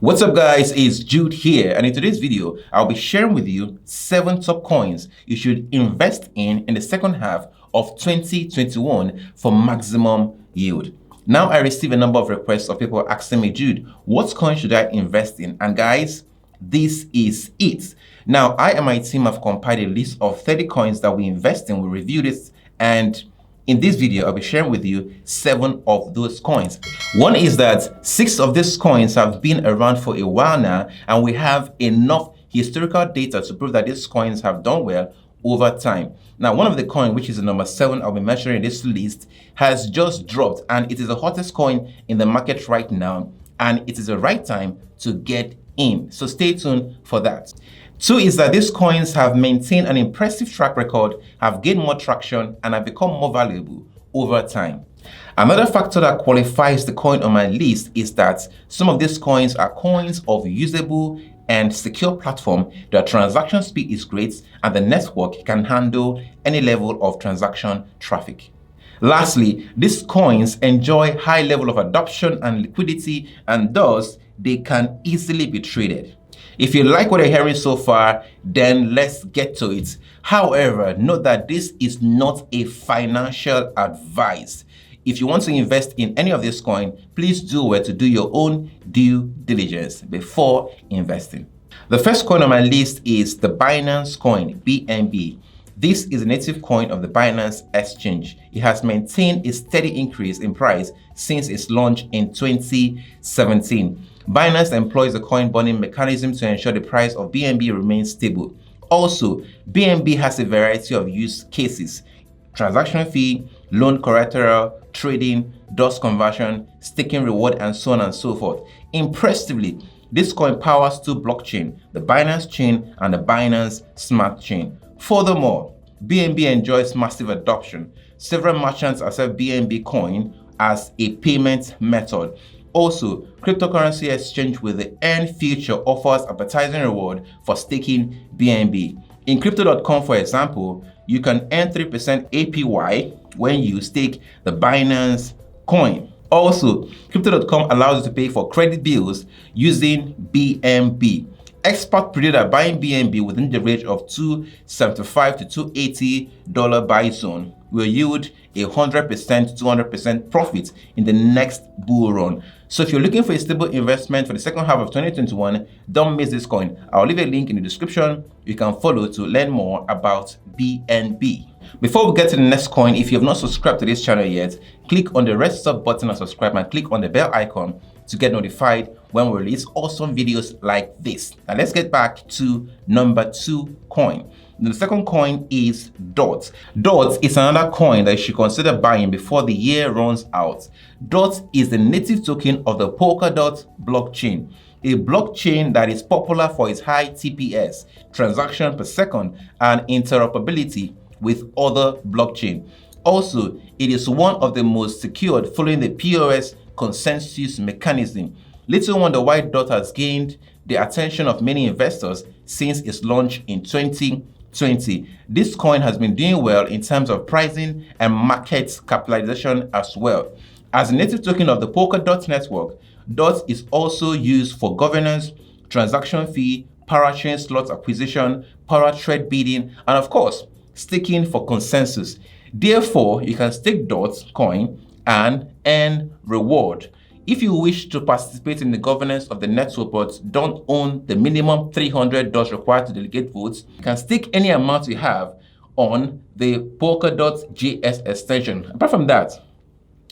What's up guys, it's Jude here, and in today's video, I'll be sharing with you 7 top coins you should invest in the second half of 2021 for maximum yield. Now I receive a number of requests of people asking me, Jude, what coin should I invest in? And guys, this is it. Now I and my team have compiled a list of 30 coins that we invest in. We reviewed it, and in this video, I'll be sharing with you 7 of those coins. One is that 6 of these coins have been around for a while now, and we have enough historical data to prove that these coins have done well over time. Now, one of the coins, which is the number 7 I'll be mentioning in this list, has just dropped, and it is the hottest coin in the market right now, and it is the right time to get in. So stay tuned for that. 2 is that these coins have maintained an impressive track record, have gained more traction, and have become more valuable over time. Another factor that qualifies the coin on my list is that some of these coins are coins of usable and secure platform. Their transaction speed is great, and the network can handle any level of transaction traffic. Lastly, these coins enjoy high level of adoption and liquidity, and thus they can easily be traded. If you like what you're hearing so far, then let's get to it. However, note that this is not a financial advice. If you want to invest in any of this coin, please do well to do your own due diligence before investing. The first coin on my list is the Binance Coin, BNB. This is a native coin of the Binance exchange. It has maintained a steady increase in price since its launch in 2017. Binance employs a coin burning mechanism to ensure the price of BNB remains stable. Also, BNB has a variety of use cases: transaction fee, loan collateral, trading, DOS conversion, staking reward, and so on and so forth. Impressively, this coin powers 2 blockchains, the Binance Chain and the Binance Smart Chain. Furthermore, BNB enjoys massive adoption. Several merchants accept BNB coin as a payment method. Also, Cryptocurrency exchange with the Earn feature offers appetizing reward for staking BNB. In Crypto.com, for example, you can earn 3% APY when you stake the Binance Coin. Also, Crypto.com allows you to pay for credit bills using BNB. Experts predict that buying BNB within the range of $275 to $280 buy zone will yield a 100% to 200% profit in the next bull run. So if you're looking for a stable investment for the second half of 2021, don't miss this coin. I'll leave a link in the description you can follow to learn more about BNB. Before we get to the next coin, if you have not subscribed to this channel yet, click on the red sub button and subscribe, and click on the bell icon to get notified when we release awesome videos like this. Now let's get back to number 2 coin. The second coin is DOT. DOT is another coin that you should consider buying before the year runs out. DOT is the native token of the Polkadot blockchain, a blockchain that is popular for its high TPS, transaction per second, and interoperability with other blockchain. Also, it is one of the most secured following the POS consensus mechanism. Little wonder why DOT has gained the attention of many investors since its launch in 2020. This coin has been doing well in terms of pricing and market capitalization as well. As a native token of the Polkadot network, DOT is also used for governance, transaction fee, parachain slot acquisition, para-trade bidding, and of course, staking for consensus. Therefore, you can stake DOT coin and earn reward. If you wish to participate in the governance of the network but don't own the minimum $300 required to delegate votes, you can stake any amount you have on the Polkadot JS extension. Apart from that,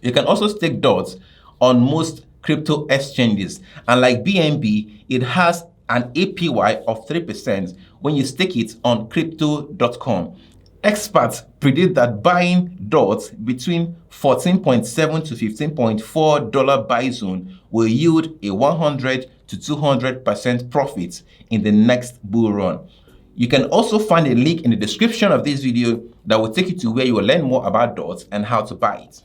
you can also stake DOT on most crypto exchanges, and like BNB, it has an APY of 3% when you stake it on Crypto.com. Experts predict that buying DOT between $14.7 to $15.4 buy zone will yield a 100 to 200% profit in the next bull run. You can also find a link in the description of this video that will take you to where you will learn more about DOT and how to buy it.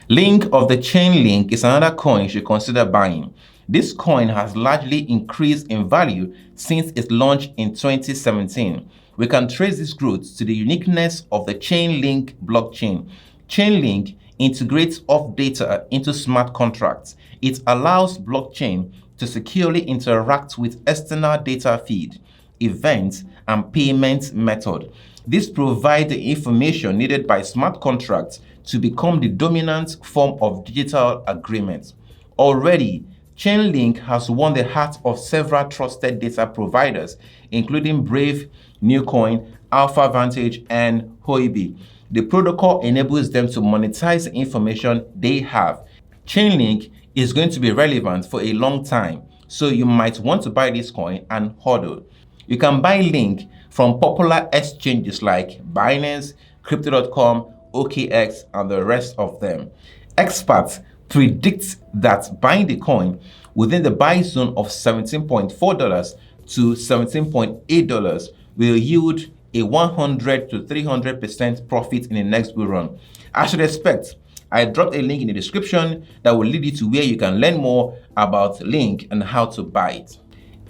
Link of the Chainlink is another coin you should consider buying. This coin has largely increased in value since its launch in 2017. We can trace this growth to the uniqueness of the Chainlink blockchain. Chainlink integrates off data into smart contracts. It allows blockchain to securely interact with external data feed, events, and payment method. This provides the information needed by smart contracts to become the dominant form of digital agreement. Already, Chainlink has won the hearts of several trusted data providers, including Brave, Newcoin, Alpha Vantage, and Huobi. The protocol enables them to monetize the information they have. Chainlink is going to be relevant for a long time, so you might want to buy this coin and hodl. You can buy Link from popular exchanges like Binance, Crypto.com, OKX, and the rest of them. Experts predict that buying the coin within the buy zone of $17.4 to $17.8 will yield a 100 to 300% profit in the next bull run. As you'd expect, I dropped a link in the description that will lead you to where you can learn more about Link and how to buy it.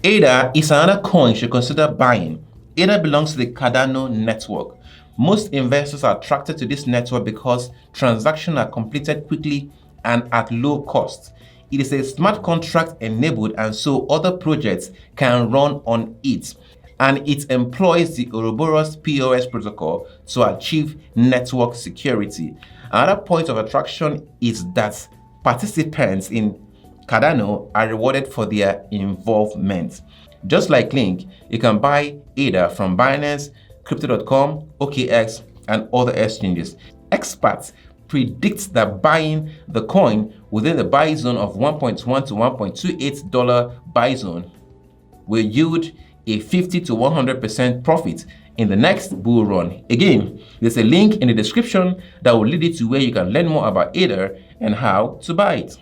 ADA is another coin you should consider buying. ADA belongs to the Cardano network. Most investors are attracted to this network because transactions are completed quickly and at low cost. It is a smart contract enabled, and so other projects can run on it. And it employs the Ouroboros POS protocol to achieve network security. Another point of attraction is that participants in Cardano are rewarded for their involvement. Just like Link, you can buy ADA from Binance, Crypto.com, OKX, and other exchanges. Experts predict that buying the coin within the buy zone of $1.1 to $1.28 buy zone will yield a 50 to 100% profit in the next bull run. Again, there's a link in the description that will lead you to where you can learn more about ADA and how to buy it.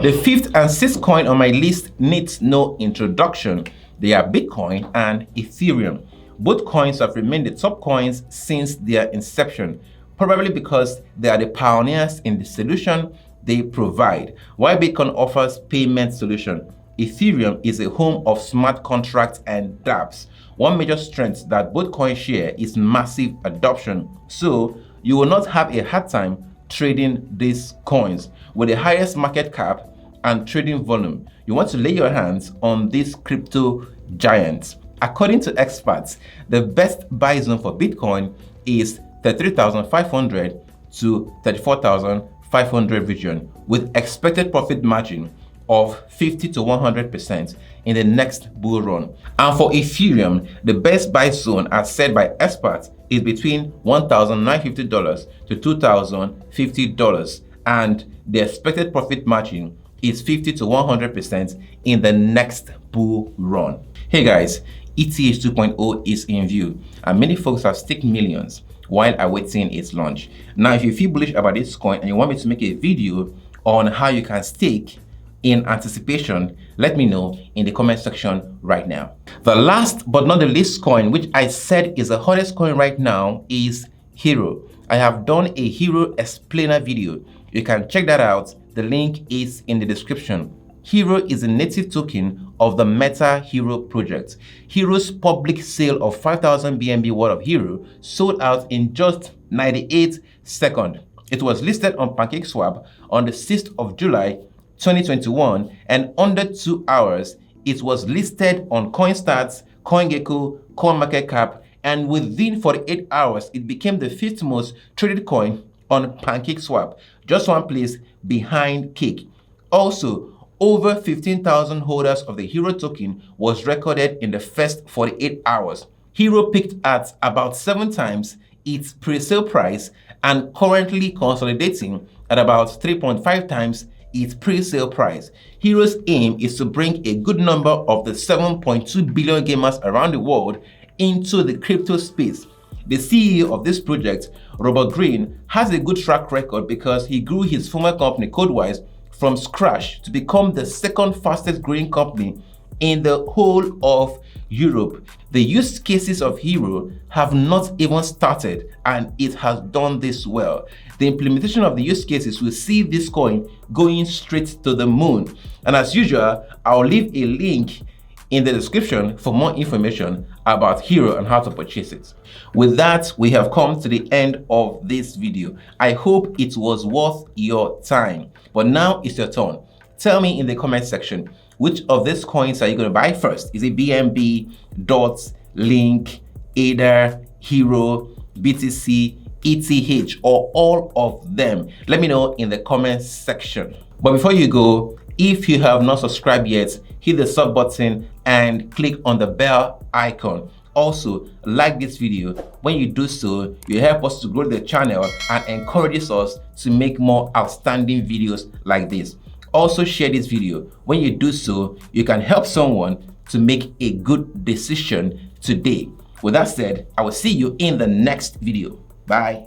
The fifth and sixth coin on my list needs no introduction. They are Bitcoin and Ethereum. Both coins have remained the top coins since their inception, probably because they are the pioneers in the solution they provide. While Bitcoin offers payment solution, Ethereum is a home of smart contracts and dApps. One major strength that both coins share is massive adoption, so you will not have a hard time trading these coins. With the highest market cap and trading volume, you want to lay your hands on these crypto giants. According to experts, the best buy zone for Bitcoin is 33,500 to 34,500 region, with expected profit margin of 50 to 100% in the next bull run. And for Ethereum, the best buy zone, as said by experts, is between $1,950 to $2,050, and the expected profit margin is 50 to 100% in the next bull run. Hey guys, ETH 2.0 is in view, and many folks have staked millions while awaiting its launch. Now, if you feel bullish about this coin and you want me to make a video on how you can stake in anticipation, let me know in the comment section right now. The last but not the least coin, which I said is the hottest coin right now, is Hero. I have done a Hero explainer video. You can check that out. The link is in the description. Hero is a native token of the metahero project. Hero's public sale of 5,000 BNB worth of Hero sold out in just 98 seconds. It was listed on PancakeSwap on the 6th of July 2021, and under 2 hours, it was listed on CoinStats, CoinGecko, CoinMarketCap, and within 48 hours, it became the 5th most traded coin on PancakeSwap, just one place behind Cake. Also, over 15,000 holders of the Hero token was recorded in the first 48 hours. Hero peaked at about 7 times its pre-sale price and currently consolidating at about 3.5 times its pre-sale price. Hero's aim is to bring a good number of the 7.2 billion gamers around the world into the crypto space. The CEO of this project, Robert Green, has a good track record because he grew his former company Codewise from scratch to become the second fastest growing company in the whole of Europe. The use cases of Hero have not even started, and it has done this well. The implementation of the use cases will see this coin going straight to the moon. And as usual, I'll leave a link in the description for more information about Hero and how to purchase it. With that, we have come to the end of this video. I hope it was worth your time. But now it's your turn. Tell me in the comment section, Which of these coins are you going to buy first? Is it BNB, DOT, Link, ADA, Hero, BTC, ETH, or all of them? Let me know in the comments section. But before you go, if you have not subscribed yet, hit the sub button and click on the bell icon. Also, like this video. When you do so, you help us to grow the channel and encourages us to make more outstanding videos like this. Also, share this video. When you do so, you can help someone to make a good decision today. With that said, I will see you in the next video. Bye.